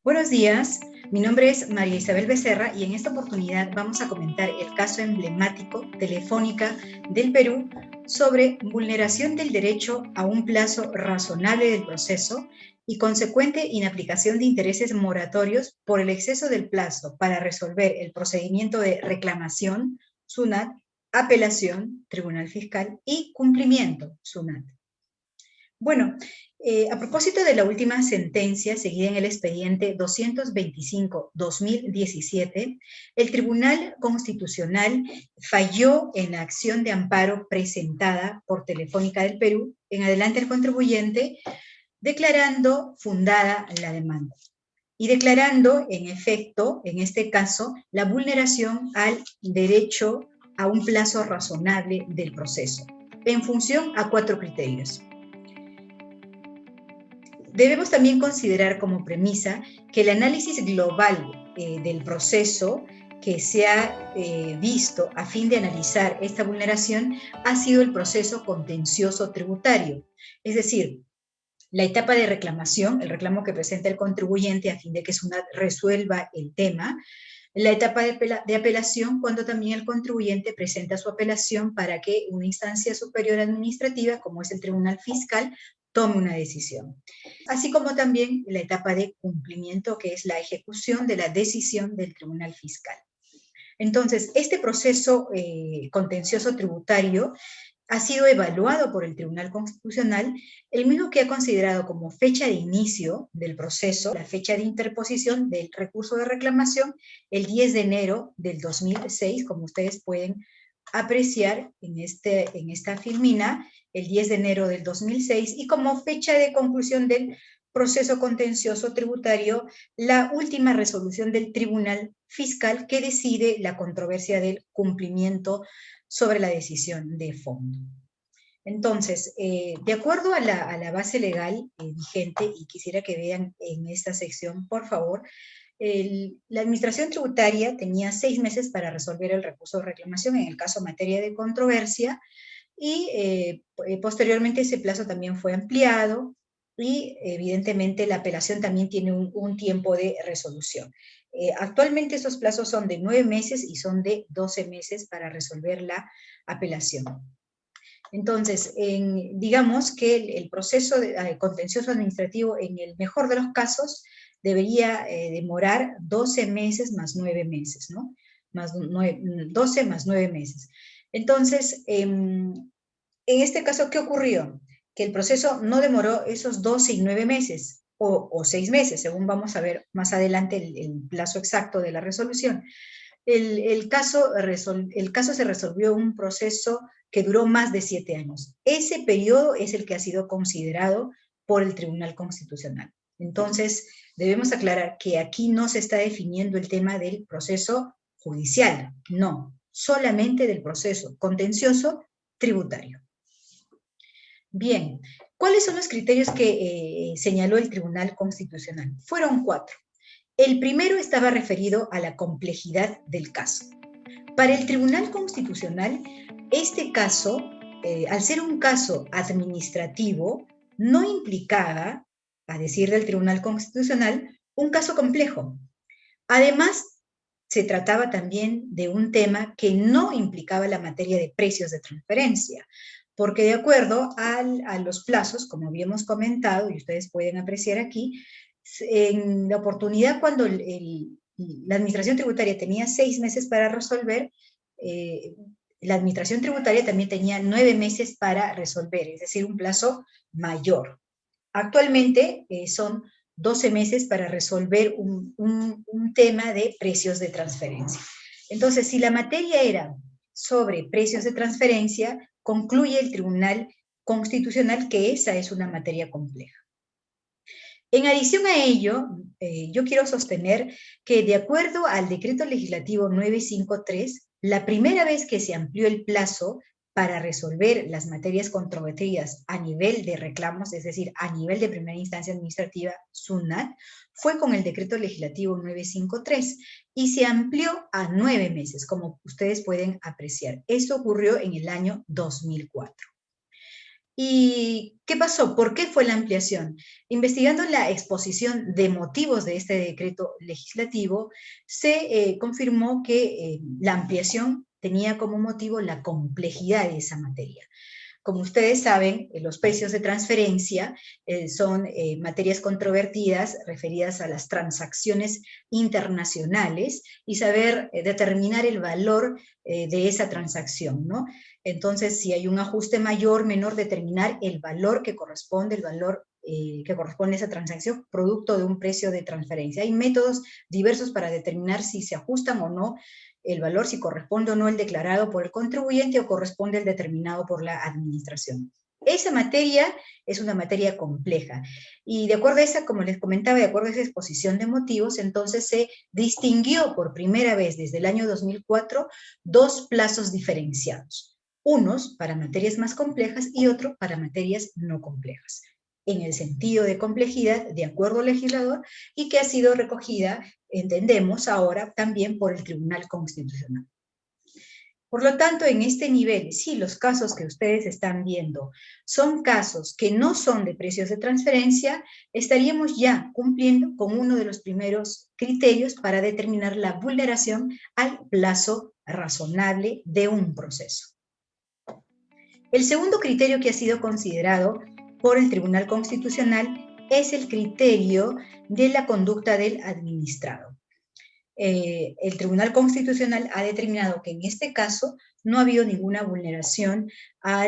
Buenos días, mi nombre es María Isabel Becerra y en esta oportunidad vamos a comentar el caso emblemático Telefónica del Perú sobre vulneración del derecho a un plazo razonable del proceso y consecuente inaplicación de intereses moratorios por el exceso del plazo para resolver el procedimiento de reclamación, SUNAT, apelación, Tribunal Fiscal y cumplimiento, SUNAT. Bueno, a propósito de la última sentencia seguida en el expediente 225-2017, el Tribunal Constitucional falló en la acción de amparo presentada por Telefónica del Perú en adelante al contribuyente, declarando fundada la demanda y declarando, en efecto, en este caso, la vulneración al derecho a un plazo razonable del proceso, en función a 4 criterios. Debemos también considerar como premisa que el análisis global del proceso que se ha visto a fin de analizar esta vulneración ha sido el proceso contencioso tributario, es decir, la etapa de reclamación, el reclamo que presenta el contribuyente a fin de que SUNAT resuelva el tema, la etapa de apelación, cuando también el contribuyente presenta su apelación para que una instancia superior administrativa, como es el Tribunal Fiscal, tome una decisión. Así como también la etapa de cumplimiento, que es la ejecución de la decisión del Tribunal Fiscal. Entonces, este proceso contencioso tributario ha sido evaluado por el Tribunal Constitucional, el mismo que ha considerado como fecha de inicio del proceso, la fecha de interposición del recurso de reclamación, el 10 de enero del 2006, como ustedes pueden apreciar en esta filmina, el 10 de enero del 2006, y como fecha de conclusión del proceso contencioso tributario, la última resolución del Tribunal Fiscal que decide la controversia del cumplimiento sobre la decisión de fondo. Entonces, de acuerdo a la base legal vigente, y quisiera que vean en esta sección, por favor, la Administración Tributaria tenía 6 meses para resolver el recurso de reclamación en el caso materia de controversia, y posteriormente ese plazo también fue ampliado, y evidentemente la apelación también tiene un tiempo de resolución. Actualmente esos plazos son de 9 meses y son de 12 meses para resolver la apelación. Entonces, digamos que el proceso contencioso administrativo, en el mejor de los casos, debería demorar 12 meses más 9 meses, ¿no? 12 más 9 meses. Entonces, en este caso, ¿qué ocurrió? Que el proceso no demoró esos 12 y 9 meses, o 6 meses, según vamos a ver más adelante el plazo exacto de la resolución. El caso se resolvió en un proceso que duró más de 7 años. Ese periodo es el que ha sido considerado por el Tribunal Constitucional. Entonces, debemos aclarar que aquí no se está definiendo el tema del proceso judicial, no, solamente del proceso contencioso tributario. Bien, ¿cuáles son los criterios que señaló el Tribunal Constitucional? Fueron 4. El primero estaba referido a la complejidad del caso. Para el Tribunal Constitucional, este caso, al ser un caso administrativo, no implicaba, a decir del Tribunal Constitucional, un caso complejo. Además, se trataba también de un tema que no implicaba la materia de precios de transferencia, porque de acuerdo a los plazos, como habíamos comentado, y ustedes pueden apreciar aquí, en la oportunidad cuando la Administración Tributaria tenía 6 meses para resolver, la Administración Tributaria también tenía 9 meses para resolver, es decir, un plazo mayor. Actualmente son 12 meses para resolver un tema de precios de transferencia. Entonces, si la materia era sobre precios de transferencia, concluye el Tribunal Constitucional que esa es una materia compleja. En adición a ello, yo quiero sostener que de acuerdo al Decreto Legislativo 953, la primera vez que se amplió el plazo para resolver las materias controvertidas a nivel de reclamos, es decir, a nivel de primera instancia administrativa, SUNAT, fue con el Decreto Legislativo 953 y se amplió a 9 meses, como ustedes pueden apreciar. Esto ocurrió en el año 2004. ¿Y qué pasó? ¿Por qué fue la ampliación? Investigando la exposición de motivos de este decreto legislativo, se confirmó que la ampliación tenía como motivo la complejidad de esa materia. Como ustedes saben, los precios de transferencia son materias controvertidas referidas a las transacciones internacionales y saber determinar el valor de esa transacción, ¿no? Entonces, si hay un ajuste mayor, menor, determinar el valor que corresponde, el valor que corresponde a esa transacción, producto de un precio de transferencia. Hay métodos diversos para determinar si se ajustan o no el valor, si corresponde o no el declarado por el contribuyente o corresponde el determinado por la administración. Esa materia es una materia compleja y de acuerdo a esa, como les comentaba, de acuerdo a esa exposición de motivos, entonces se distinguió por primera vez desde el año 2004 dos plazos diferenciados, unos para materias más complejas y otro para materias no complejas, en el sentido de complejidad de acuerdo al legislador y que ha sido recogida, entendemos ahora, también por el Tribunal Constitucional. Por lo tanto, en este nivel, sí, los casos que ustedes están viendo son casos que no son de precios de transferencia, estaríamos ya cumpliendo con uno de los primeros criterios para determinar la vulneración al plazo razonable de un proceso. El segundo criterio que ha sido considerado por el Tribunal Constitucional es el criterio de la conducta del administrado. El Tribunal Constitucional ha determinado que en este caso no ha habido ninguna vulneración no ha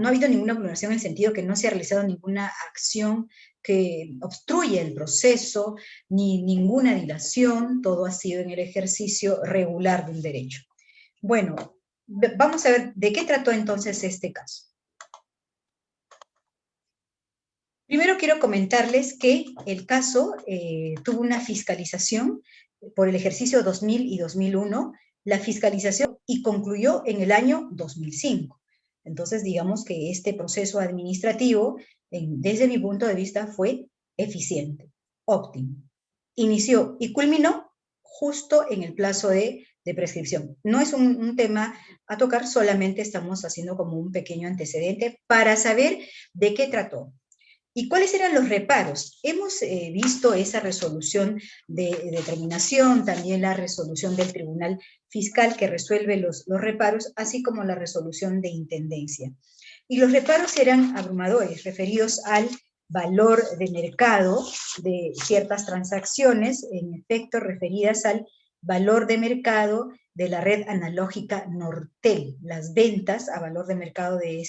habido ninguna vulneración en el sentido que no se ha realizado ninguna acción que obstruye el proceso, ni ninguna dilación, todo ha sido en el ejercicio regular de un derecho. Bueno, vamos a ver de qué trató entonces este caso. Primero quiero comentarles que el caso tuvo una fiscalización por el ejercicio 2000 y 2001, la fiscalización y concluyó en el año 2005. Entonces, digamos que este proceso administrativo, desde mi punto de vista, fue eficiente, óptimo. Inició y culminó justo en el plazo de prescripción. No es un tema a tocar, solamente estamos haciendo como un pequeño antecedente para saber de qué trató. ¿Y cuáles eran los reparos? Hemos visto esa resolución de determinación, también la resolución del Tribunal Fiscal que resuelve los reparos, así como la resolución de intendencia. Y los reparos eran abrumadores, referidos al valor de mercado de ciertas transacciones, en efecto referidas al valor de mercado de la red analógica Nortel, las ventas a valor de mercado de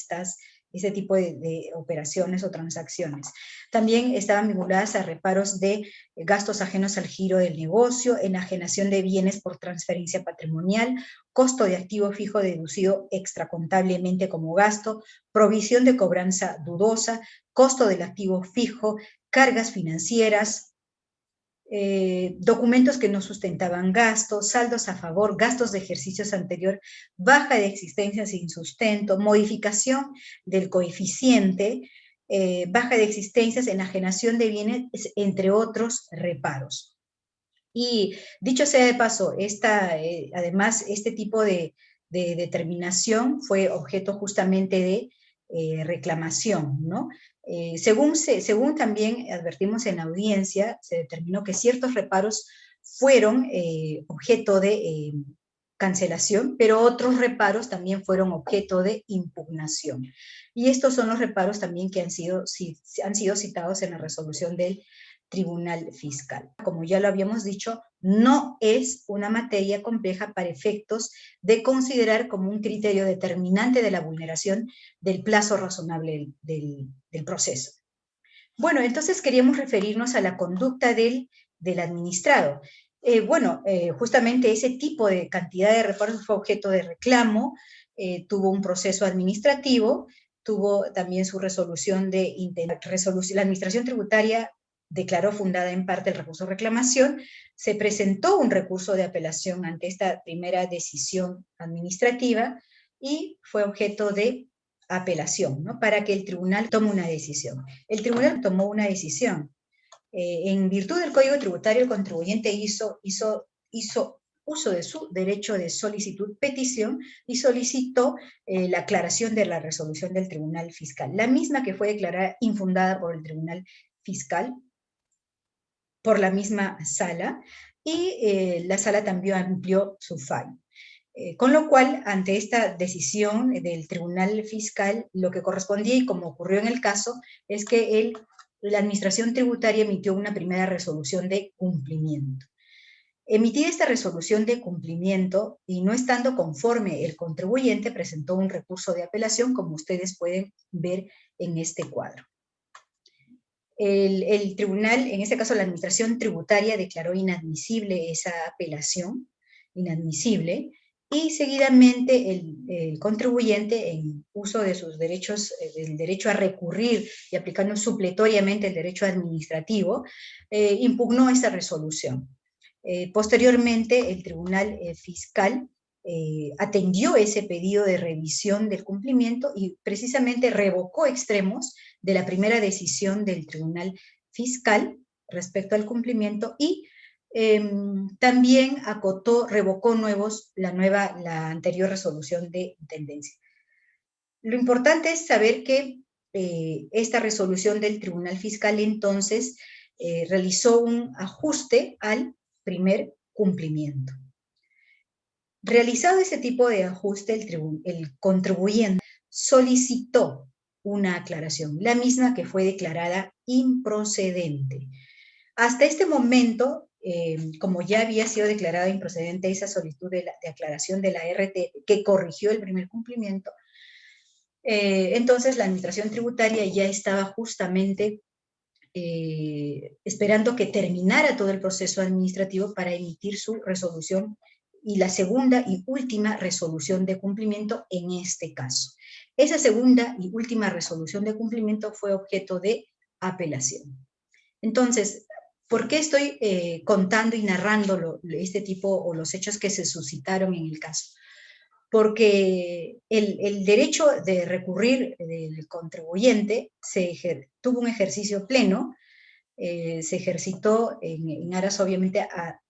ese tipo de operaciones o transacciones. También estaban vinculadas a reparos de gastos ajenos al giro del negocio, enajenación de bienes por transferencia patrimonial, costo de activo fijo deducido extracontablemente como gasto, provisión de cobranza dudosa, costo del activo fijo, cargas financieras, documentos que no sustentaban gastos, saldos a favor, gastos de ejercicios anterior, baja de existencia sin sustento, modificación del coeficiente, baja de existencias, enajenación de bienes, entre otros reparos. Y dicho sea de paso, además este tipo de determinación fue objeto justamente de reclamación, ¿no? Según también advertimos en la audiencia, se determinó que ciertos reparos fueron objeto de cancelación, pero otros reparos también fueron objeto de impugnación. Y estos son los reparos también que han sido citados en la resolución del Tribunal Fiscal. Como ya lo habíamos dicho, no es una materia compleja para efectos de considerar como un criterio determinante de la vulneración del plazo razonable del proceso. Bueno, entonces queríamos referirnos a la conducta del administrado. Justamente ese tipo de cantidad de reparos fue objeto de reclamo, tuvo un proceso administrativo, tuvo también su resolución la administración tributaria declaró fundada en parte el recurso de reclamación, se presentó un recurso de apelación ante esta primera decisión administrativa y fue objeto de apelación, ¿no? Para que el tribunal tome una decisión. El tribunal tomó una decisión. En virtud del Código Tributario, el contribuyente hizo uso de su derecho de solicitud petición y solicitó la aclaración de la resolución del Tribunal Fiscal, la misma que fue declarada infundada por el Tribunal Fiscal, por la misma sala, y la sala también amplió su fallo. Con lo cual, ante esta decisión del Tribunal Fiscal, lo que correspondía, y como ocurrió en el caso, es que la Administración Tributaria emitió una primera resolución de cumplimiento. Emitida esta resolución de cumplimiento y no estando conforme el contribuyente, presentó un recurso de apelación, como ustedes pueden ver en este cuadro. El tribunal, en este caso la Administración Tributaria, declaró inadmisible esa apelación, inadmisible, y seguidamente el contribuyente, en uso de sus derechos, del derecho a recurrir y aplicando supletoriamente el derecho administrativo, impugnó esta resolución. Posteriormente, el Tribunal Fiscal atendió ese pedido de revisión del cumplimiento y precisamente revocó extremos de la primera decisión del Tribunal Fiscal respecto al cumplimiento y también revocó la anterior resolución de intendencia. Lo importante es saber que esta resolución del Tribunal Fiscal entonces realizó un ajuste al primer cumplimiento. Realizado ese tipo de ajuste, el contribuyente solicitó una aclaración, la misma que fue declarada improcedente. Hasta este momento, como ya había sido declarada improcedente esa solicitud de aclaración de la RT, que corrigió el primer cumplimiento, entonces la Administración Tributaria ya estaba justamente esperando que terminara todo el proceso administrativo para emitir su resolución y la segunda y última resolución de cumplimiento en este caso. Esa segunda y última resolución de cumplimiento fue objeto de apelación. Entonces, ¿por qué estoy contando y narrando este tipo o los hechos que se suscitaron en el caso? Porque el derecho de recurrir del contribuyente tuvo un ejercicio pleno, se ejercitó en aras obviamente a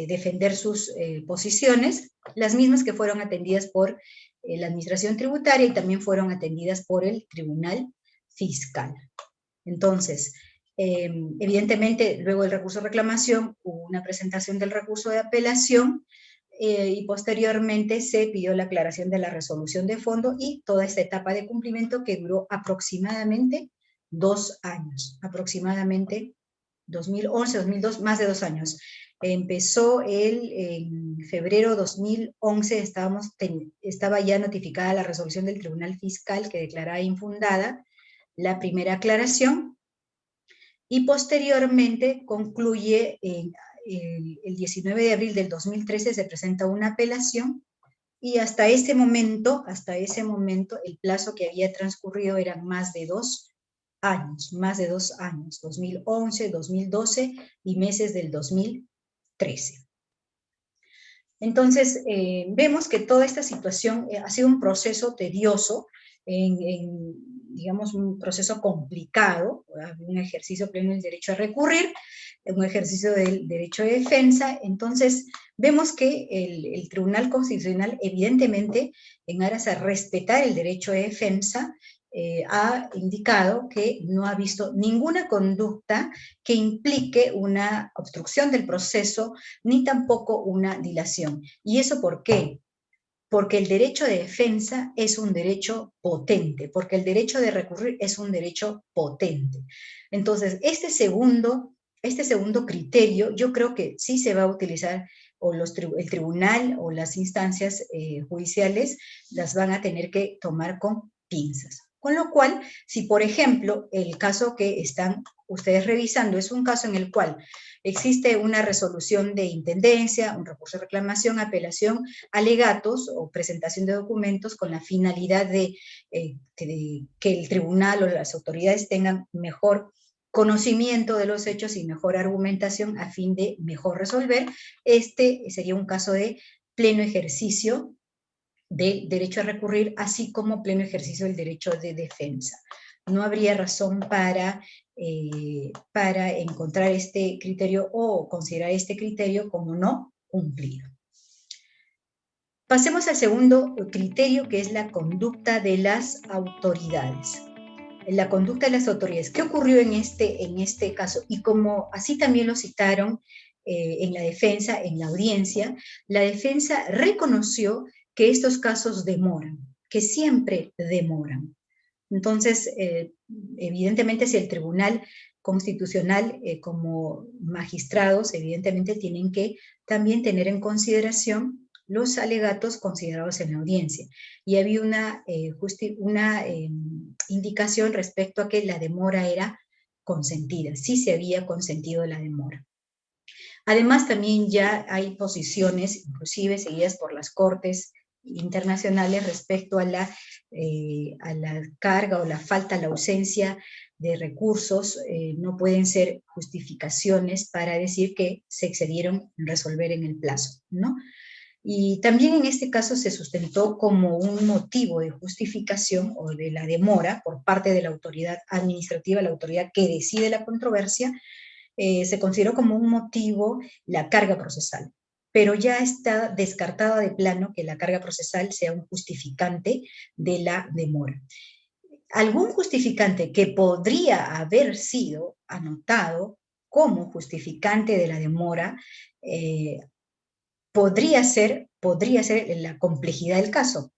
defender sus posiciones, las mismas que fueron atendidas por la Administración Tributaria y también fueron atendidas por el Tribunal Fiscal. Entonces, evidentemente, luego del recurso de reclamación, hubo una presentación del recurso de apelación y posteriormente se pidió la aclaración de la resolución de fondo y toda esta etapa de cumplimiento que duró aproximadamente 2 años, aproximadamente 2011, 2002, más de 2 años. Empezó en febrero 2011, estaba ya notificada la resolución del Tribunal Fiscal que declaraba infundada la primera aclaración y posteriormente concluye el 19 de abril del 2013 se presenta una apelación y hasta ese momento, el plazo que había transcurrido eran más de 2 años, 2011, 2012 y meses del 2013. Entonces, vemos que toda esta situación ha sido un proceso tedioso, digamos, un proceso complicado, un ejercicio pleno del derecho a recurrir, un ejercicio del derecho de defensa. Entonces, vemos que el Tribunal Constitucional, evidentemente, en aras a respetar el derecho de defensa, ha indicado que no ha visto ninguna conducta que implique una obstrucción del proceso, ni tampoco una dilación. ¿Y eso por qué? Porque el derecho de defensa es un derecho potente, porque el derecho de recurrir es un derecho potente. Entonces, este segundo criterio, yo creo que sí se va a utilizar, o el tribunal o las instancias judiciales las van a tener que tomar con pinzas. Con lo cual, si por ejemplo el caso que están ustedes revisando es un caso en el cual existe una resolución de intendencia, un recurso de reclamación, apelación, alegatos o presentación de documentos con la finalidad de que el tribunal o las autoridades tengan mejor conocimiento de los hechos y mejor argumentación a fin de mejor resolver, este sería un caso de pleno ejercicio del derecho a recurrir, así como pleno ejercicio del derecho de defensa. No habría razón para encontrar este criterio o considerar este criterio como no cumplido. Pasemos al segundo criterio, que es la conducta de las autoridades. La conducta de las autoridades. ¿Qué ocurrió en este caso? Y como así también lo citaron en la defensa, en la audiencia, la defensa reconoció que estos casos demoran, que siempre demoran. Entonces, evidentemente, si el Tribunal Constitucional, como magistrados, evidentemente tienen que también tener en consideración los alegatos considerados en la audiencia. Y había una indicación respecto a que la demora era consentida, sí se había consentido la demora. Además, también ya hay posiciones, inclusive seguidas por las Cortes internacionales, respecto a la carga o la falta, la ausencia de recursos, no pueden ser justificaciones para decir que se excedieron en resolver en el plazo, ¿no? Y también en este caso se sustentó como un motivo de justificación o de la demora por parte de la autoridad administrativa, la autoridad que decide la controversia, se consideró como un motivo la carga procesal, pero ya está descartada de plano que la carga procesal sea un justificante de la demora. Algún justificante que podría haber sido anotado como justificante de la demora podría ser la complejidad del caso,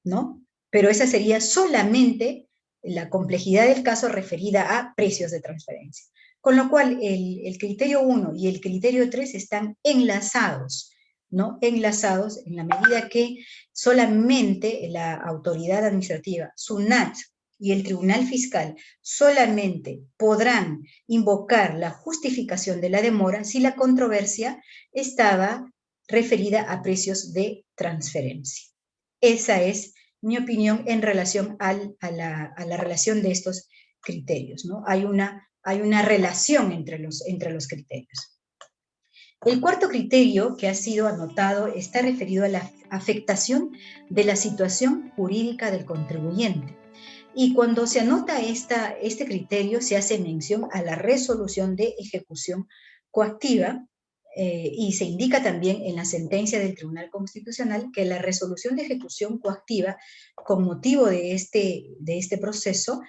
¿no? Pero esa sería solamente la complejidad del caso referida a precios de transferencia. Con lo cual, el criterio 1 y el criterio 3 están enlazados, ¿no? Enlazados en la medida que solamente la autoridad administrativa, SUNAT y el Tribunal Fiscal, solamente podrán invocar la justificación de la demora si la controversia estaba referida a precios de transferencia. Esa es mi opinión en relación a la relación de estos criterios, ¿no? Hay una relación entre los criterios. El cuarto criterio que ha sido anotado está referido a la afectación de la situación jurídica del contribuyente. Y cuando se anota este criterio, se hace mención a la resolución de ejecución coactiva, y se indica también en la sentencia del Tribunal Constitucional que la resolución de ejecución coactiva, con motivo de este proceso,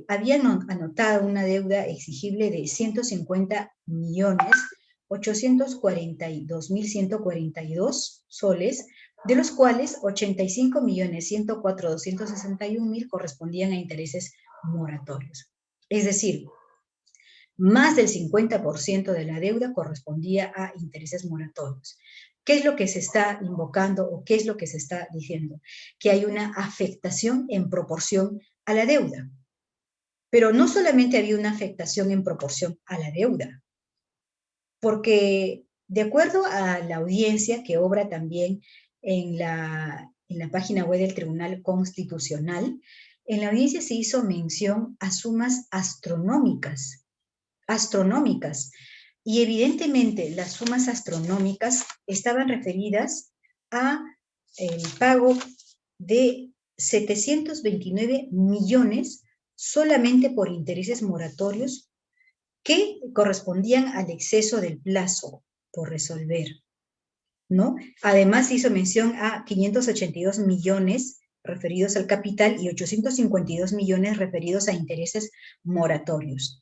había anotado una deuda exigible de 150.842.142 soles, de los cuales 85.104.261.000 correspondían a intereses moratorios. Es decir, más del 50% de la deuda correspondía a intereses moratorios. ¿Qué es lo que se está invocando o qué es lo que se está diciendo? Que hay una afectación en proporción a la deuda. Pero no solamente había una afectación en proporción a la deuda, porque de acuerdo a la audiencia que obra también en la página web del Tribunal Constitucional, en la audiencia se hizo mención a sumas astronómicas, y evidentemente las sumas astronómicas estaban referidas a el pago de 729 millones solamente por intereses moratorios que correspondían al exceso del plazo por resolver, ¿no? Además hizo mención a 582 millones referidos al capital y 852 millones referidos a intereses moratorios.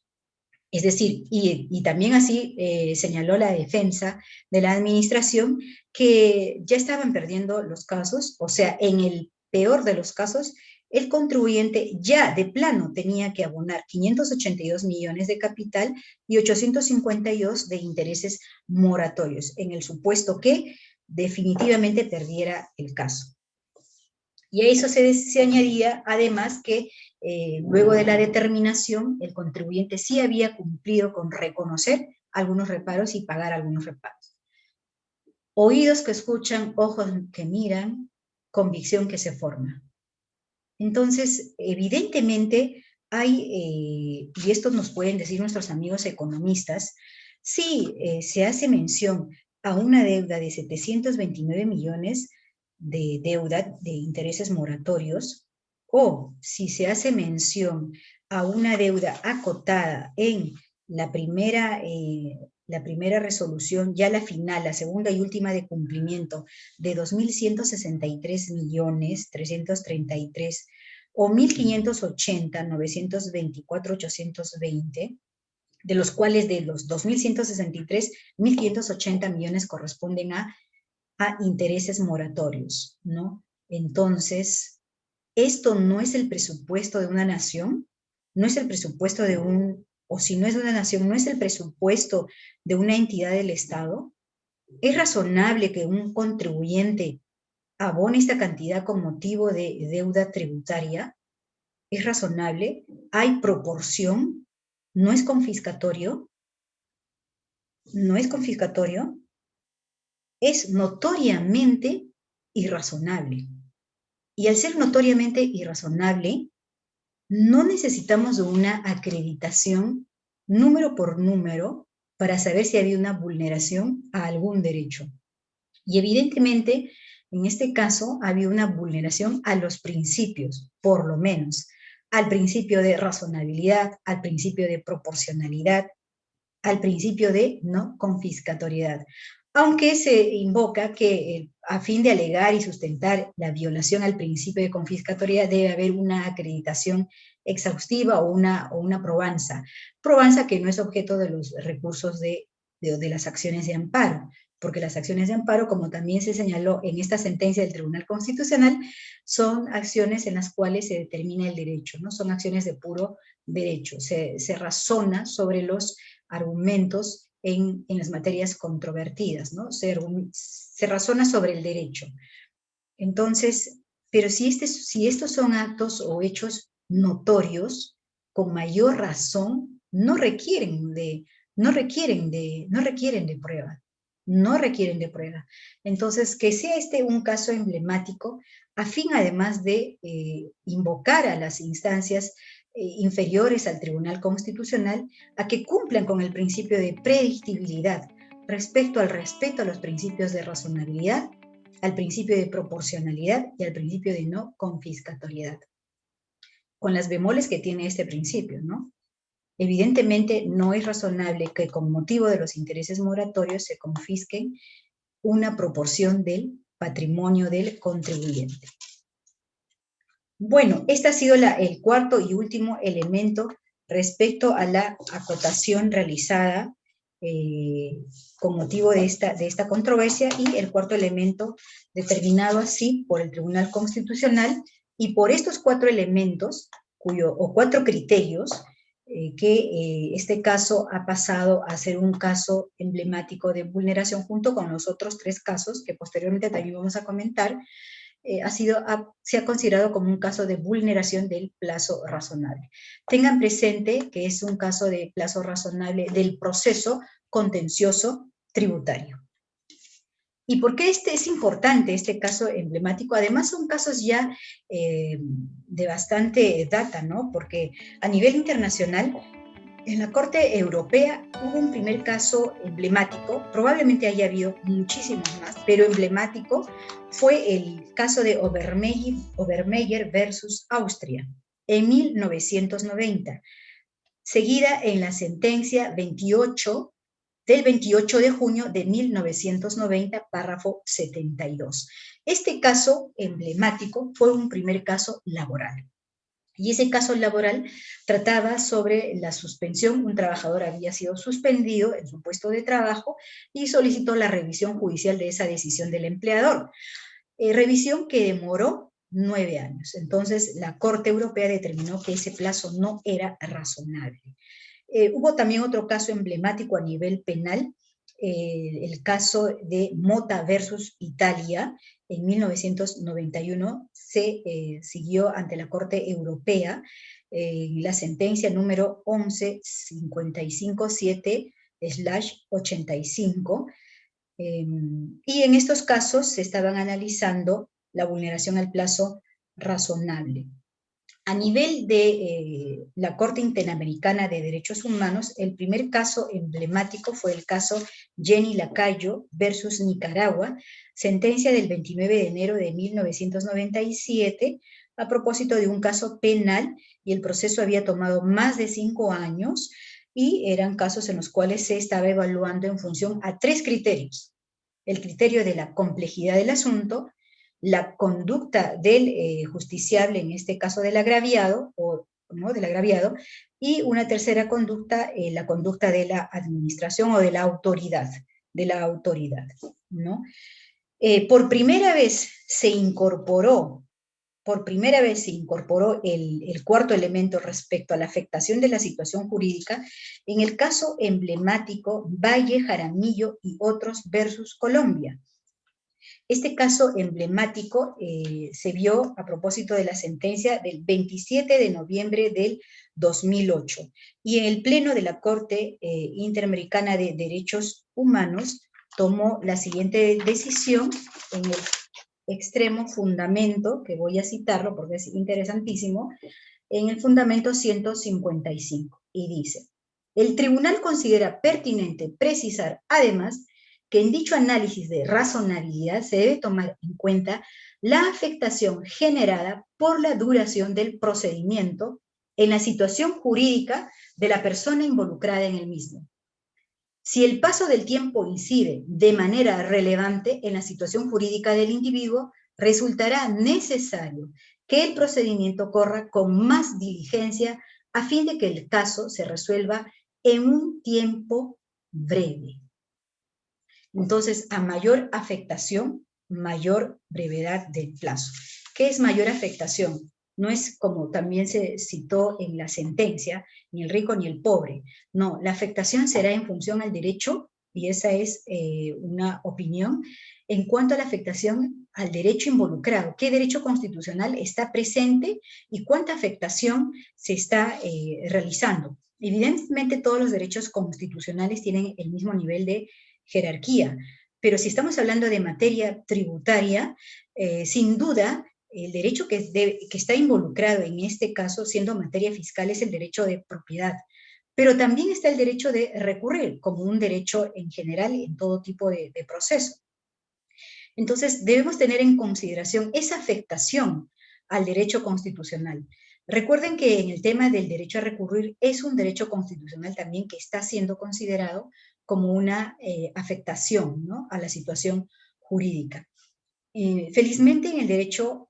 Es decir, y también así señaló la defensa de la administración que ya estaban perdiendo los casos, o sea, en el peor de los casos, el contribuyente ya de plano tenía que abonar 582 millones de capital y 852 de intereses moratorios, en el supuesto que definitivamente perdiera el caso. Y a eso se añadía, además, que luego de la determinación, el contribuyente sí había cumplido con reconocer algunos reparos y pagar algunos reparos. Oídos que escuchan, ojos que miran, convicción que se forma. Entonces, evidentemente hay, y esto nos pueden decir nuestros amigos economistas, si se hace mención a una deuda de 729 millones de deuda de intereses moratorios, o si se hace mención a una deuda acotada en la primera la primera resolución, ya la final, la segunda y última de cumplimiento, de 2.163.333 o 1.580, 924, 820, de los cuales de los 2.163, 1.580 millones corresponden a intereses moratorios, ¿no? Entonces, esto no es el presupuesto de una nación, no es el presupuesto de o si no es de una nación, no es el presupuesto de una entidad del Estado. ¿Es razonable que un contribuyente abone esta cantidad con motivo de deuda tributaria? ¿Es razonable? ¿Hay proporción? ¿No es confiscatorio? ¿No es confiscatorio? Es notoriamente irrazonable. Y al ser notoriamente irrazonable, no necesitamos de una acreditación número por número para saber si había una vulneración a algún derecho. Y evidentemente, en este caso, había una vulneración a los principios, por lo menos, al principio de razonabilidad, al principio de proporcionalidad, al principio de no confiscatoriedad. Aunque se invoca que a fin de alegar y sustentar la violación al principio de confiscatoriedad debe haber una acreditación exhaustiva o una probanza. Probanza que no es objeto de los recursos de las acciones de amparo, porque las acciones de amparo, como también se señaló en esta sentencia del Tribunal Constitucional, son acciones en las cuales se determina el derecho, ¿no? Son acciones de puro derecho. Se razona sobre los argumentos en las materias controvertidas, ¿no? Se razona sobre el derecho. Entonces, pero si estos son actos o hechos notorios, con mayor razón, no requieren de prueba. No requieren de prueba. Entonces, que sea este un caso emblemático, a fin además de invocar a las instancias inferiores al Tribunal Constitucional a que cumplan con el principio de predictibilidad respecto al respeto a los principios de razonabilidad, al principio de proporcionalidad y al principio de no confiscatoriedad, con las bemoles que tiene este principio, ¿no? Evidentemente no es razonable que con motivo de los intereses moratorios se confisquen una proporción del patrimonio del contribuyente. Bueno, este ha sido el cuarto y último elemento respecto a la acotación realizada con motivo de esta controversia, y el cuarto elemento determinado así por el Tribunal Constitucional, y por estos cuatro elementos, o cuatro criterios, que este caso ha pasado a ser un caso emblemático de vulneración junto con los otros tres casos que posteriormente también vamos a comentar. Se ha considerado como un caso de vulneración del plazo razonable. Tengan presente que es un caso de plazo razonable del proceso contencioso tributario. ¿Y por qué es importante este caso emblemático? Además son casos ya de bastante data, ¿no? Porque a nivel internacional, en la Corte Europea hubo un primer caso emblemático, probablemente haya habido muchísimos más, pero emblemático fue el caso de Obermeyer versus Austria en 1990, seguida en la sentencia del 28 de junio de 1990, párrafo 72. Este caso emblemático fue un primer caso laboral. Y ese caso laboral trataba sobre la suspensión. Un trabajador había sido suspendido en su puesto de trabajo y solicitó la revisión judicial de esa decisión del empleador. Revisión que demoró 9 años. Entonces, la Corte Europea determinó que ese plazo no era razonable. Hubo también otro caso emblemático a nivel penal, el caso de Mota versus Italia. En 1991 se siguió ante la Corte Europea la sentencia número 11557/85, y en estos casos se estaban analizando la vulneración al plazo razonable. A nivel de la Corte Interamericana de Derechos Humanos, el primer caso emblemático fue el caso Jenny Lacayo versus Nicaragua, sentencia del 29 de enero de 1997, a propósito de un caso penal, y el proceso había tomado más de 5 años, y eran casos en los cuales se estaba evaluando en función a 3 criterios. El criterio de la complejidad del asunto, la conducta del justiciable, en este caso del agraviado, ¿no? Del agraviado, y una tercera conducta, la conducta de la administración o de la autoridad, ¿no? Por primera vez se incorporó el cuarto elemento respecto a la afectación de la situación jurídica en el caso emblemático Valle, Jaramillo y otros versus Colombia. Este caso emblemático se vio a propósito de la sentencia del 27 de noviembre del 2008 y en el Pleno de la Corte Interamericana de Derechos Humanos tomó la siguiente decisión en el extremo fundamento, que voy a citarlo porque es interesantísimo, en el fundamento 155, y dice: el tribunal considera pertinente precisar, además, que en dicho análisis de razonabilidad se debe tomar en cuenta la afectación generada por la duración del procedimiento en la situación jurídica de la persona involucrada en el mismo. Si el paso del tiempo incide de manera relevante en la situación jurídica del individuo, resultará necesario que el procedimiento corra con más diligencia a fin de que el caso se resuelva en un tiempo breve. Entonces, a mayor afectación, mayor brevedad del plazo. ¿Qué es mayor afectación? No es como también se citó en la sentencia, ni el rico ni el pobre. No, la afectación será en función al derecho, y esa es una opinión, en cuanto a la afectación al derecho involucrado. ¿Qué derecho constitucional está presente y cuánta afectación se está realizando? Evidentemente todos los derechos constitucionales tienen el mismo nivel de jerarquía, pero si estamos hablando de materia tributaria, sin duda el derecho que está involucrado en este caso, siendo materia fiscal, es el derecho de propiedad, pero también está el derecho de recurrir, como un derecho en general en todo tipo de proceso. Entonces, debemos tener en consideración esa afectación al derecho constitucional. Recuerden que en el tema del derecho a recurrir es un derecho constitucional también que está siendo considerado como una afectación, ¿no?, a la situación jurídica. Felizmente en el derecho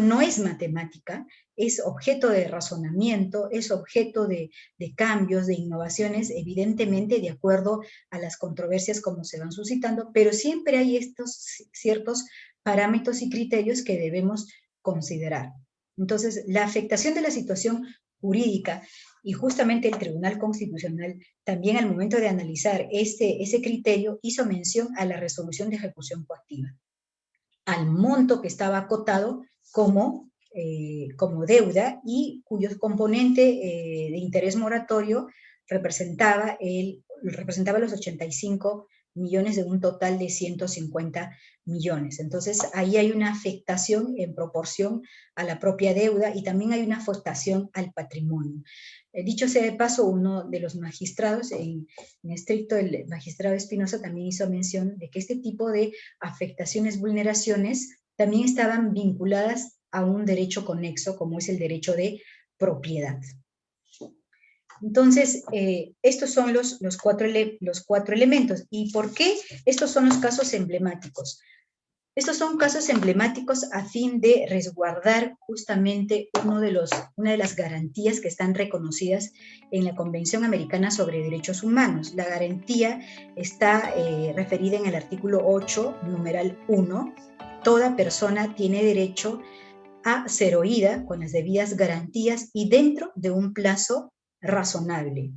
no es matemática, es objeto de razonamiento, es objeto de cambios, de innovaciones, evidentemente de acuerdo a las controversias como se van suscitando, pero siempre hay estos ciertos parámetros y criterios que debemos considerar. Entonces, la afectación de la situación jurídica, y justamente el Tribunal Constitucional también al momento de analizar ese criterio hizo mención a la resolución de ejecución coactiva, al monto que estaba acotado como deuda y cuyo componente de interés moratorio representaba los 85 millones de un total de 150 millones. Entonces, ahí hay una afectación en proporción a la propia deuda y también hay una afectación al patrimonio. Dicho sea de paso, uno de los magistrados, en estricto el magistrado Espinosa, también hizo mención de que este tipo de afectaciones, vulneraciones, también estaban vinculadas a un derecho conexo, como es el derecho de propiedad. Entonces, estos son los cuatro elementos. ¿Y por qué estos son los casos emblemáticos? Estos son casos emblemáticos a fin de resguardar justamente una de las garantías que están reconocidas en la Convención Americana sobre Derechos Humanos. La garantía está referida en el artículo 8, numeral 1. Toda persona tiene derecho a ser oída con las debidas garantías y dentro de un plazo razonable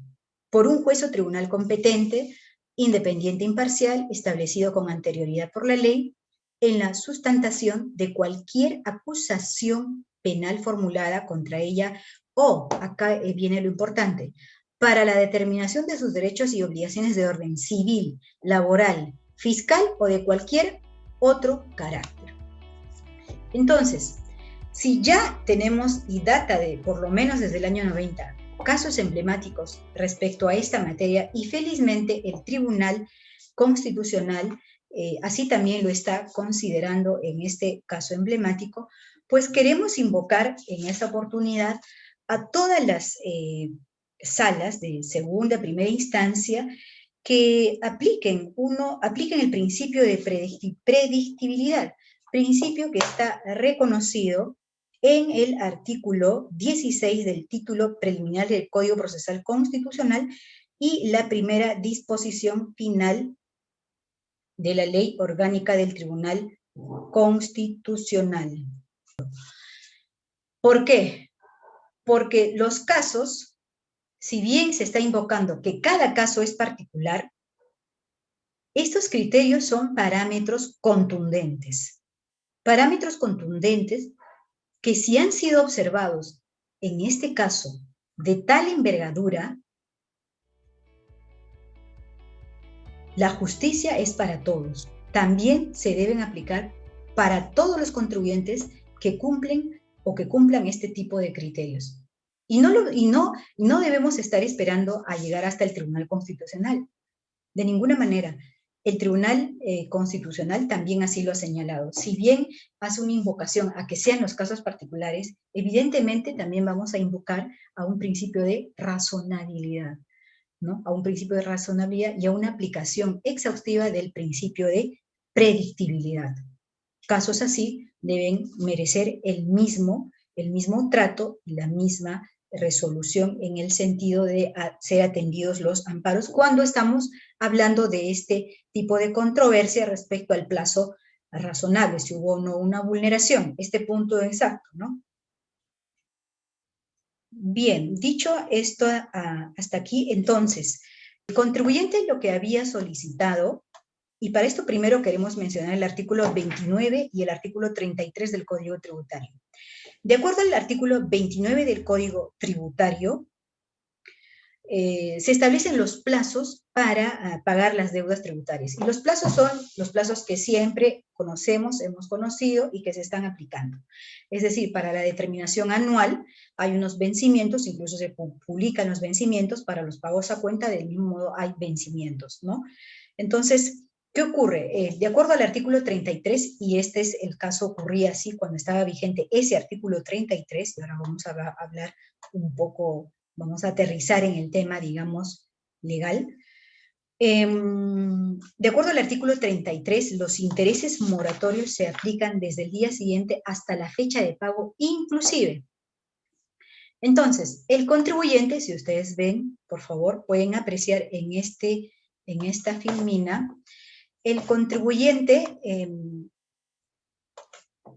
por un juez o tribunal competente, independiente e imparcial, establecido con anterioridad por la ley, en la sustentación de cualquier acusación penal formulada contra ella o, acá viene lo importante, para la determinación de sus derechos y obligaciones de orden civil, laboral, fiscal o de cualquier otro carácter. Entonces, si ya tenemos y data de por lo menos desde el año 90 casos emblemáticos respecto a esta materia, y felizmente el Tribunal Constitucional así también lo está considerando en este caso emblemático, pues queremos invocar en esta oportunidad a todas las salas de segunda, primera instancia que apliquen el principio de predictibilidad, principio que está reconocido en el artículo 16 del título preliminar del Código Procesal Constitucional y la primera disposición final de la Ley Orgánica del Tribunal Constitucional. ¿Por qué? Porque los casos, si bien se está invocando que cada caso es particular, estos criterios son parámetros contundentes. Parámetros contundentes que si han sido observados en este caso de tal envergadura, la justicia es para todos. También se deben aplicar para todos los contribuyentes que cumplen o que cumplan este tipo de criterios. Y no debemos estar esperando a llegar hasta el Tribunal Constitucional. De ninguna manera. El Tribunal Constitucional también así lo ha señalado. Si bien hace una invocación a que sean los casos particulares, evidentemente también vamos a invocar a un principio de razonabilidad, ¿no? A un principio de razonabilidad y a una aplicación exhaustiva del principio de predictibilidad. Casos así deben merecer el mismo trato y la misma resolución en el sentido de ser atendidos los amparos cuando estamos hablando de este tipo de controversia respecto al plazo razonable, si hubo o no una vulneración, este punto exacto, ¿no? Bien, dicho esto hasta aquí, entonces, el contribuyente lo que había solicitado, y para esto primero queremos mencionar el artículo 29 y el artículo 33 del Código Tributario. De acuerdo al artículo 29 del Código Tributario, se establecen los plazos para pagar las deudas tributarias. Y los plazos son los plazos que siempre conocemos, hemos conocido y que se están aplicando. Es decir, para la determinación anual hay unos vencimientos, incluso se publican los vencimientos, para los pagos a cuenta del mismo modo hay vencimientos, ¿no? Entonces, ¿qué ocurre? De acuerdo al artículo 33, y este es el caso, ocurría así cuando estaba vigente ese artículo 33, y ahora vamos a hablar un poco, vamos a aterrizar en el tema, digamos, legal. De acuerdo al artículo 33, los intereses moratorios se aplican desde el día siguiente hasta la fecha de pago inclusive. Entonces, el contribuyente, si ustedes ven, por favor, pueden apreciar en esta filmina, el contribuyente,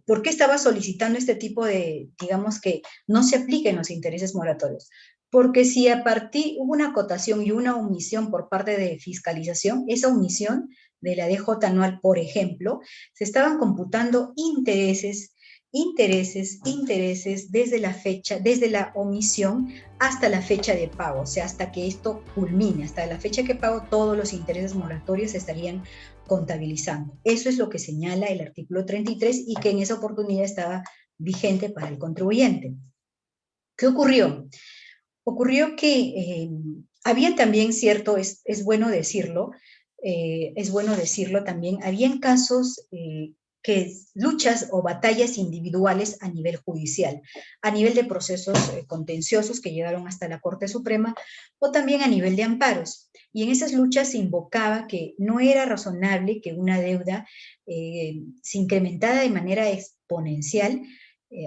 ¿por qué estaba solicitando este tipo de, digamos que no se apliquen los intereses moratorios? Porque si hubo una acotación y una omisión por parte de fiscalización, esa omisión de la DJ anual, por ejemplo, se estaban computando intereses desde la omisión hasta la fecha de pago, o sea, hasta que esto culmine, hasta la fecha que pago, todos los intereses moratorios estarían contabilizando. Eso es lo que señala el artículo 33 y que en esa oportunidad estaba vigente para el contribuyente. ¿Qué ocurrió? Ocurrió que habían también es bueno decirlo también, habían casos luchas o batallas individuales a nivel judicial, a nivel de procesos contenciosos que llegaron hasta la Corte Suprema, o también a nivel de amparos. Y en esas luchas se invocaba que no era razonable que una deuda se incrementara de manera exponencial,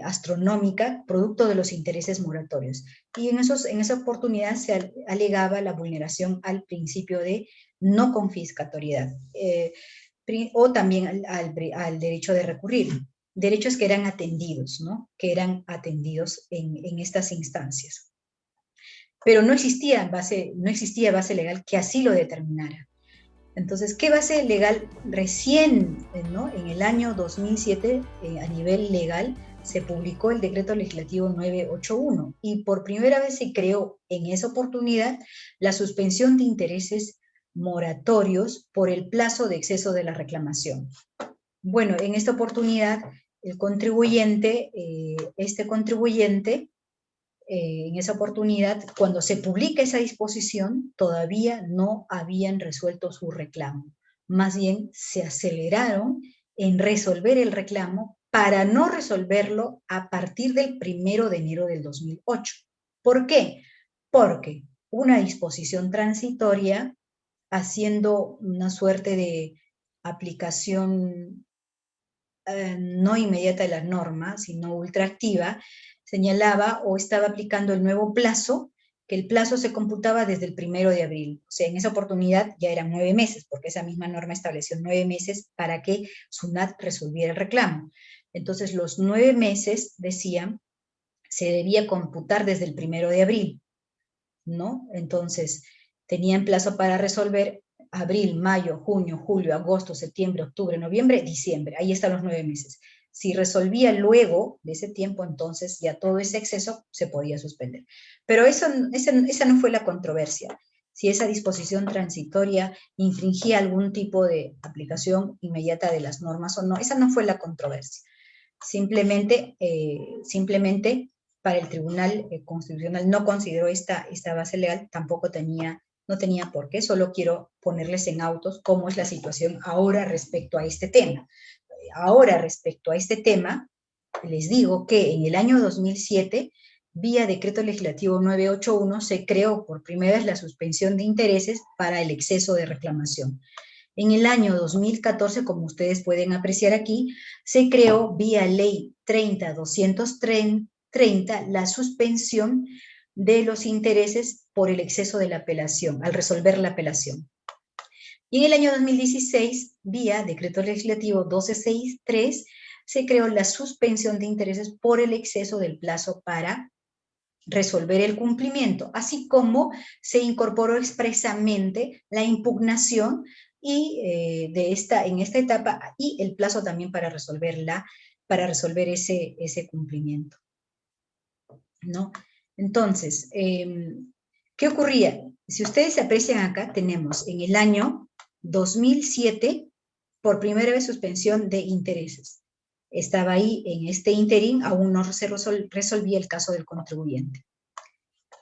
astronómica, producto de los intereses moratorios. Y en esa oportunidad se alegaba la vulneración al principio de no confiscatoriedad, o también al derecho de recurrir, derechos que eran atendidos, ¿no? Que eran atendidos en estas instancias. Pero no existía base legal que así lo determinara. Entonces, ¿qué base legal recién, ¿no? En el año 2007, a nivel legal, se publicó el decreto legislativo 981 y por primera vez se creó en esa oportunidad la suspensión de intereses moratorios por el plazo de exceso de la reclamación. Bueno, en esta oportunidad, el contribuyente, en esa oportunidad, cuando se publica esa disposición, todavía no habían resuelto su reclamo. Más bien, se aceleraron en resolver el reclamo para no resolverlo a partir del 1 de enero del 2008. ¿Por qué? Porque una disposición transitoria haciendo una suerte de aplicación no inmediata de la norma, sino ultraactiva, señalaba o estaba aplicando el nuevo plazo, que el plazo se computaba desde el 1 de abril. O sea, en esa oportunidad ya eran 9 meses, porque esa misma norma estableció 9 meses para que SUNAT resolviera el reclamo. Entonces, los 9 meses, decían, se debía computar desde el 1 de abril, ¿no? Entonces, tenían plazo para resolver abril, mayo, junio, julio, agosto, septiembre, octubre, noviembre, diciembre. Ahí están los 9 meses. Si resolvía luego de ese tiempo, entonces ya todo ese exceso se podía suspender. Pero esa no fue la controversia. Si esa disposición transitoria infringía algún tipo de aplicación inmediata de las normas o no, esa no fue la controversia. Simplemente para el Tribunal Constitucional no consideró esta base legal, no tenía por qué, solo quiero ponerles en autos cómo es la situación ahora respecto a este tema. Ahora respecto a este tema, les digo que en el año 2007, vía decreto legislativo 981, se creó por primera vez la suspensión de intereses para el exceso de reclamación. En el año 2014, como ustedes pueden apreciar aquí, se creó vía ley 30.230 la suspensión de los intereses por el exceso de la apelación, al resolver la apelación. Y en el año 2016, vía decreto legislativo 1263, se creó la suspensión de intereses por el exceso del plazo para resolver el cumplimiento, así como se incorporó expresamente la impugnación y en esta etapa, y el plazo también para resolver ese cumplimiento, ¿no? Entonces, ¿qué ocurría? Si ustedes se aprecian acá, tenemos en el año 2007, por primera vez suspensión de intereses. Estaba ahí en este interín, aún no se resolvía el caso del contribuyente.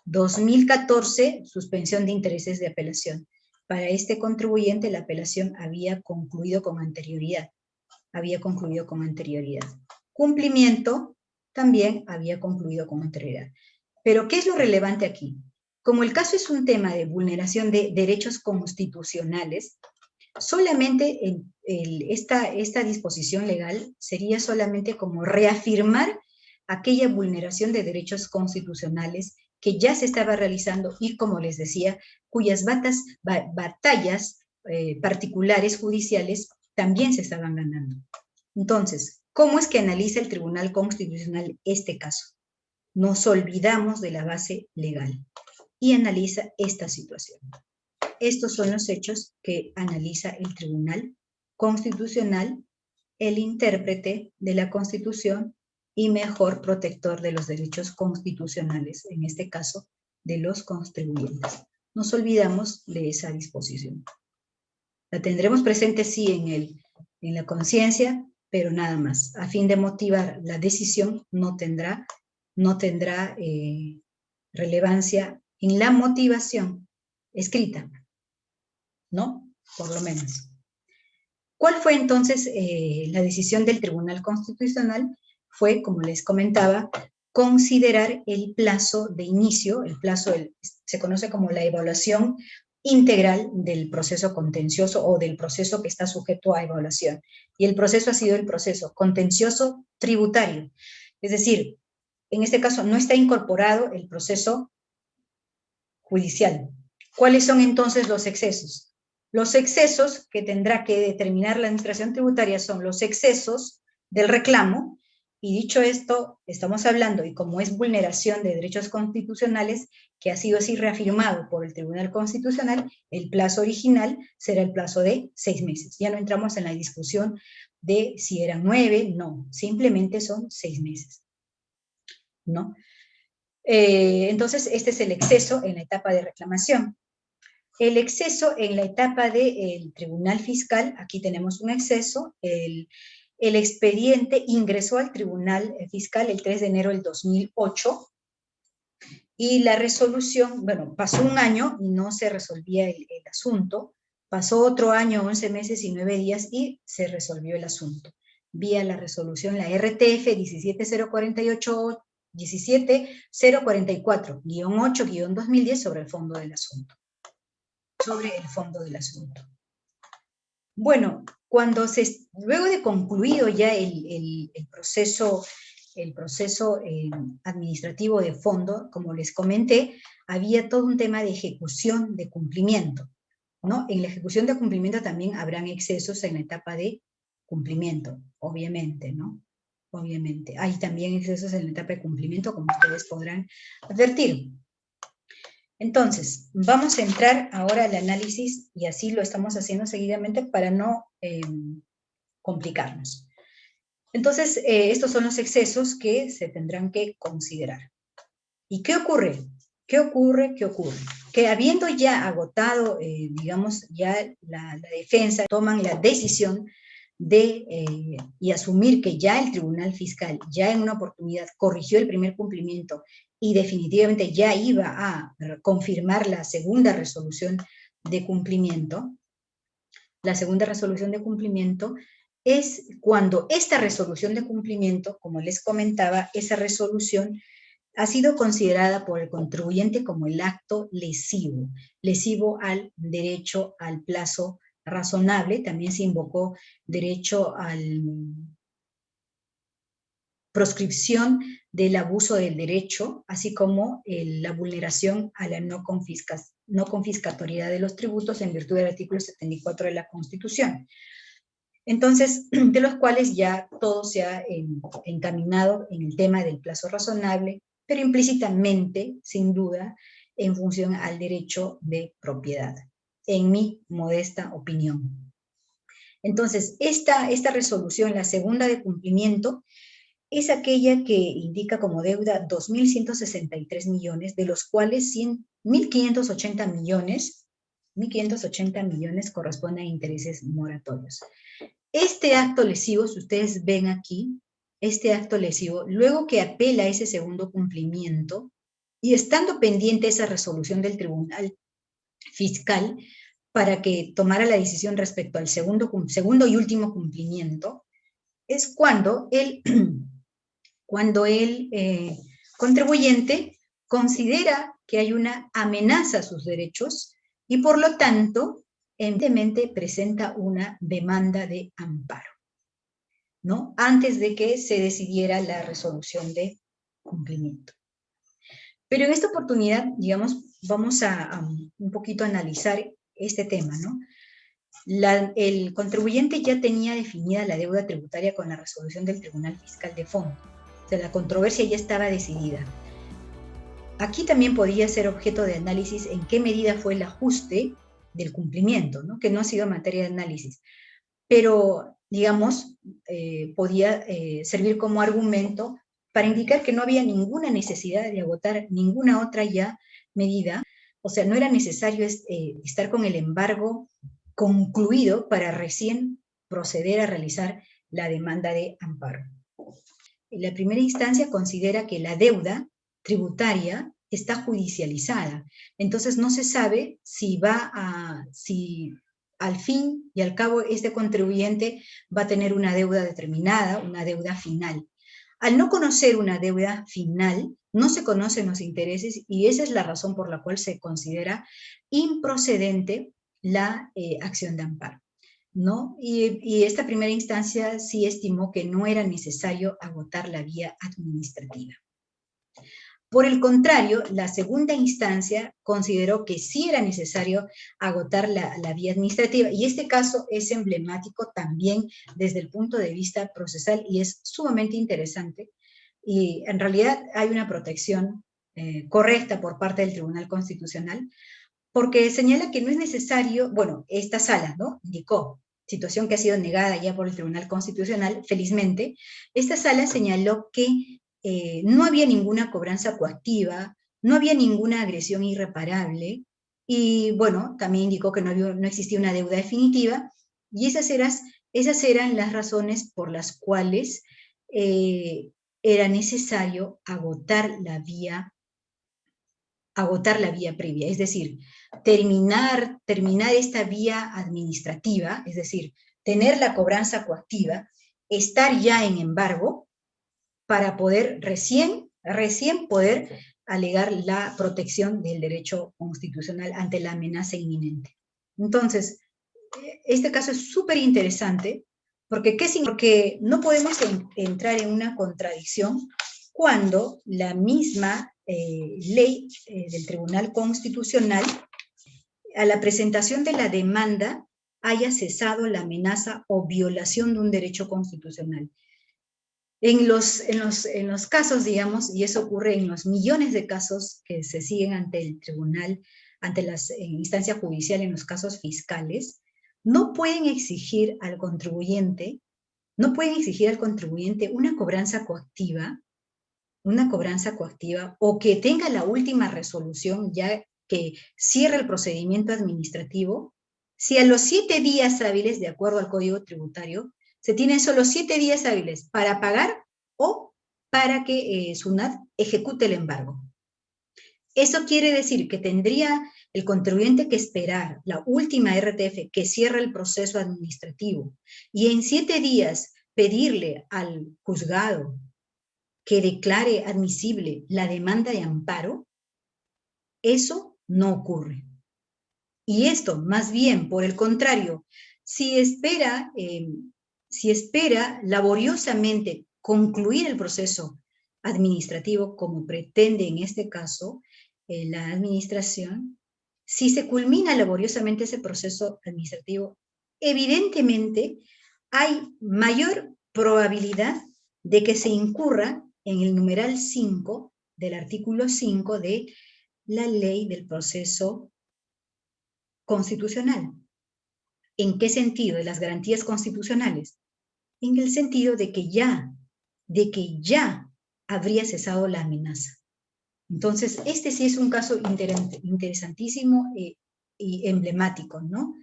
2014, suspensión de intereses de apelación. Para este contribuyente la apelación había concluido con anterioridad. Cumplimiento también había concluido con anterioridad. Pero, ¿qué es lo relevante aquí? Como el caso es un tema de vulneración de derechos constitucionales, solamente esta disposición legal sería solamente como reafirmar aquella vulneración de derechos constitucionales que ya se estaba realizando y, como les decía, cuyas batallas particulares judiciales también se estaban ganando. Entonces, ¿cómo es que analiza el Tribunal Constitucional este caso? Nos olvidamos de la base legal y analiza esta situación. Estos son los hechos que analiza el Tribunal Constitucional, el intérprete de la Constitución y mejor protector de los derechos constitucionales, en este caso, de los contribuyentes. Nos olvidamos de esa disposición. La tendremos presente, sí, en la conciencia, pero nada más. A fin de motivar la decisión, no tendrá relevancia en la motivación escrita, ¿no? Por lo menos. ¿Cuál fue entonces la decisión del Tribunal Constitucional? Fue, como les comentaba, considerar el plazo de inicio, se conoce como la evaluación integral del proceso contencioso o del proceso que está sujeto a evaluación. Y el proceso ha sido el proceso contencioso tributario. Es decir, en este caso no está incorporado el proceso judicial. ¿Cuáles son entonces los excesos? Los excesos que tendrá que determinar la administración tributaria son los excesos del reclamo, y dicho esto, estamos hablando, y como es vulneración de derechos constitucionales, que ha sido así reafirmado por el Tribunal Constitucional, el plazo original será el plazo de 6 meses. Ya no entramos en la discusión de si eran 9, no, simplemente son 6 meses, ¿no? Entonces, este es el exceso en la etapa de reclamación. El exceso en la etapa del Tribunal Fiscal, aquí tenemos un exceso, el expediente ingresó al Tribunal Fiscal el 3 de enero del 2008 y la resolución, bueno, pasó un año y no se resolvía el asunto, pasó otro año, 11 meses y 9 días y se resolvió el asunto vía la resolución, la RTF 17048 17044-8-2010 sobre el fondo del asunto. Bueno, luego de concluido ya el proceso administrativo de fondo, como les comenté, había todo un tema de ejecución de cumplimiento, ¿no? En la ejecución de cumplimiento también habrán excesos en la etapa de cumplimiento, obviamente, ¿no? Obviamente. Hay también excesos en la etapa de cumplimiento, como ustedes podrán advertir. Entonces, vamos a entrar ahora al análisis, y así lo estamos haciendo seguidamente para no complicarnos. Entonces, estos son los excesos que se tendrán que considerar. ¿Y qué ocurre? ¿Qué ocurre? Que habiendo ya agotado, digamos, ya la defensa, toman la decisión de y asumir que ya el Tribunal Fiscal, ya en una oportunidad, corrigió el primer cumplimiento y definitivamente ya iba a confirmar la segunda resolución de cumplimiento. La segunda resolución de cumplimiento es cuando esta resolución de cumplimiento, como les comentaba, esa resolución ha sido considerada por el contribuyente como el acto lesivo al derecho al plazo razonable. También se invocó derecho a proscripción del abuso del derecho, así como la vulneración a la no confiscatoriedad de los tributos en virtud del artículo 74 de la Constitución. Entonces, de los cuales ya todo se ha encaminado en el tema del plazo razonable, pero implícitamente, sin duda, en función al derecho de propiedad, en mi modesta opinión. Entonces, esta resolución, la segunda de cumplimiento, es aquella que indica como deuda 2.163 millones, de los cuales 1.580 millones corresponden a intereses moratorios. Este acto lesivo, si ustedes ven aquí, este acto lesivo, luego que apela a ese segundo cumplimiento, y estando pendiente esa resolución del Tribunal Fiscal para que tomara la decisión respecto al segundo y último cumplimiento, es cuando el contribuyente considera que hay una amenaza a sus derechos y por lo tanto, evidentemente presenta una demanda de amparo, ¿no? Antes de que se decidiera la resolución de cumplimiento. Pero en esta oportunidad, digamos, vamos a un poquito analizar este tema, ¿no? El contribuyente ya tenía definida la deuda tributaria con la resolución del Tribunal Fiscal de Fondo. O sea, la controversia ya estaba decidida. Aquí también podría ser objeto de análisis en qué medida fue el ajuste del cumplimiento, ¿no? Que no ha sido materia de análisis. Pero, digamos, podía servir como argumento para indicar que no había ninguna necesidad de agotar ninguna otra ya medida. O sea, no era necesario estar con el embargo concluido para recién proceder a realizar la demanda de amparo. La primera instancia considera que la deuda tributaria está judicializada, entonces no se sabe si al fin y al cabo este contribuyente va a tener una deuda determinada, una deuda final. Al no conocer una deuda final, no se conocen los intereses y esa es la razón por la cual se considera improcedente la acción de amparo, ¿no? Y esta primera instancia sí estimó que no era necesario agotar la vía administrativa. Por el contrario, la segunda instancia consideró que sí era necesario agotar la vía administrativa, y este caso es emblemático también desde el punto de vista procesal y es sumamente interesante, y en realidad hay una protección correcta por parte del Tribunal Constitucional, porque señala que no es necesario, bueno, esta sala, ¿no?, indicó, situación que ha sido negada ya por el Tribunal Constitucional, felizmente, esta sala señaló que no había ninguna cobranza coactiva, no había ninguna agresión irreparable, y bueno, también indicó que no existía una deuda definitiva, y esas eran las razones por las cuales era necesario agotar la vía previa, es decir, terminar esta vía administrativa, es decir, tener la cobranza coactiva, estar ya en embargo, para poder recién recién poder alegar la protección del derecho constitucional ante la amenaza inminente. Entonces, este caso es súper interesante, porque no podemos entrar en una contradicción cuando la misma ley del Tribunal Constitucional, a la presentación de la demanda, haya cesado la amenaza o violación de un derecho constitucional. En los casos, digamos, y eso ocurre en los millones de casos que se siguen ante el tribunal, ante las instancias judiciales, en los casos fiscales, no pueden exigir al contribuyente una cobranza coactiva o que tenga la última resolución ya que cierra el procedimiento administrativo, si a los 7 días hábiles, de acuerdo al Código Tributario, se tienen solo 7 días hábiles para pagar o para que SUNAT ejecute el embargo. Eso quiere decir que tendría el contribuyente que esperar la última RTF que cierra el proceso administrativo y en 7 días pedirle al juzgado que declare admisible la demanda de amparo. Eso no ocurre. Y esto, más bien, por el contrario, si espera laboriosamente concluir el proceso administrativo, como pretende en este caso la administración, si se culmina laboriosamente ese proceso administrativo, evidentemente hay mayor probabilidad de que se incurra en el numeral 5 del artículo 5 de la ley del proceso constitucional. ¿En qué sentido? De las garantías constitucionales. En el sentido de que ya habría cesado la amenaza. Entonces, este sí es un caso interesantísimo y emblemático, ¿no?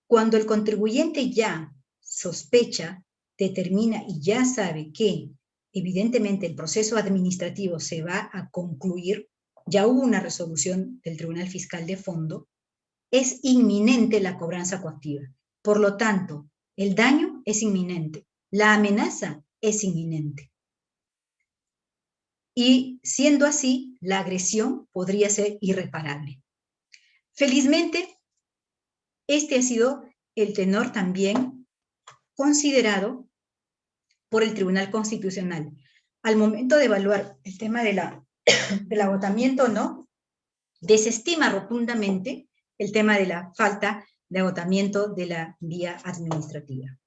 Cuando el contribuyente ya sospecha, determina y ya sabe que evidentemente el proceso administrativo se va a concluir, ya hubo una resolución del Tribunal Fiscal de Fondo, es inminente la cobranza coactiva. Por lo tanto, el daño es inminente, la amenaza es inminente. Y siendo así, la agresión podría ser irreparable. Felizmente, este ha sido el tenor también considerado por el Tribunal Constitucional. Al momento de evaluar el tema del agotamiento, ¿no? Desestima rotundamente el tema de la falta de agotamiento de la vía administrativa,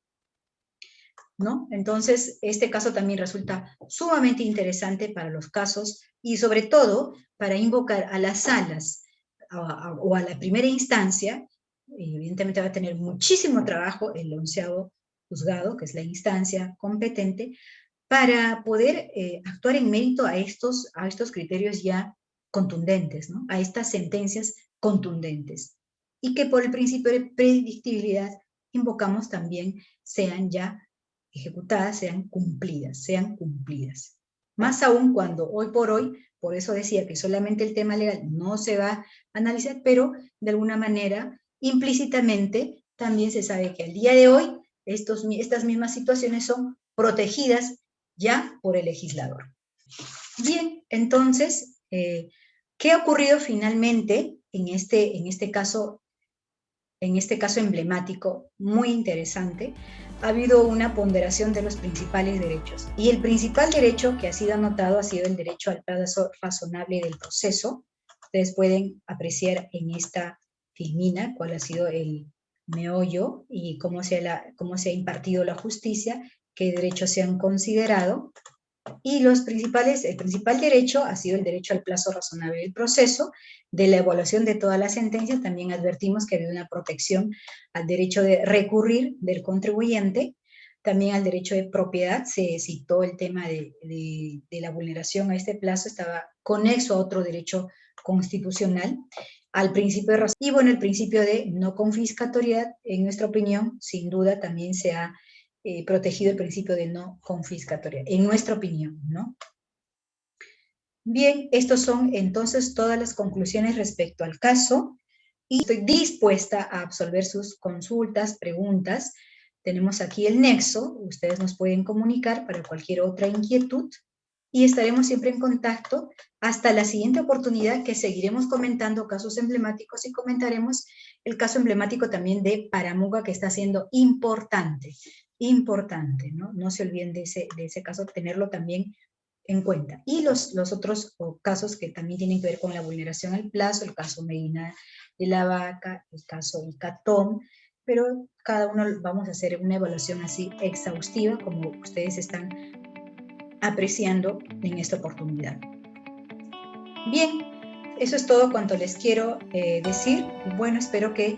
¿no? Entonces, este caso también resulta sumamente interesante para los casos y sobre todo para invocar a las salas o a la primera instancia. Evidentemente va a tener muchísimo trabajo el 11º juzgado, que es la instancia competente, para poder actuar en mérito a estos criterios ya contundentes, ¿no? A estas sentencias contundentes, y que por el principio de predictibilidad invocamos también sean ya ejecutadas, sean cumplidas. Más aún cuando hoy por hoy, por eso decía que solamente el tema legal no se va a analizar, pero de alguna manera, implícitamente, también se sabe que al día de hoy estas mismas situaciones son protegidas ya por el legislador. Bien, entonces, ¿qué ha ocurrido finalmente en este caso emblemático, muy interesante? Ha habido una ponderación de los principales derechos. Y el principal derecho que ha sido anotado ha sido el derecho al plazo razonable del proceso. Ustedes pueden apreciar en esta filmina cuál ha sido el meollo y cómo se ha impartido la justicia, qué derechos se han considerado. Y el principal derecho ha sido el derecho al plazo razonable del proceso. De la evaluación de todas las sentencias también advertimos que había una protección al derecho de recurrir del contribuyente, también al derecho de propiedad. Se citó el tema de la vulneración a este plazo, estaba conexo a otro derecho constitucional, al principio de razón. Y bueno, el principio de no confiscatoriedad, en nuestra opinión, sin duda también se ha protegido el principio de no confiscatoria, en nuestra opinión, ¿no? Bien, estos son entonces todas las conclusiones respecto al caso y estoy dispuesta a absolver sus consultas, preguntas. Tenemos aquí el nexo, ustedes nos pueden comunicar para cualquier otra inquietud y estaremos siempre en contacto hasta la siguiente oportunidad, que seguiremos comentando casos emblemáticos y comentaremos el caso emblemático también de Paramuga, que está siendo importante, ¿no? No se olviden de ese caso, tenerlo también en cuenta. Y los otros casos que también tienen que ver con la vulneración al plazo, el caso Medina de la Vaca, el caso Icatón, pero cada uno vamos a hacer una evaluación así exhaustiva, como ustedes están apreciando en esta oportunidad. Bien, eso es todo cuanto les quiero decir. Bueno, espero que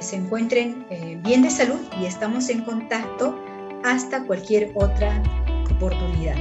se encuentren bien de salud y estamos en contacto hasta cualquier otra oportunidad.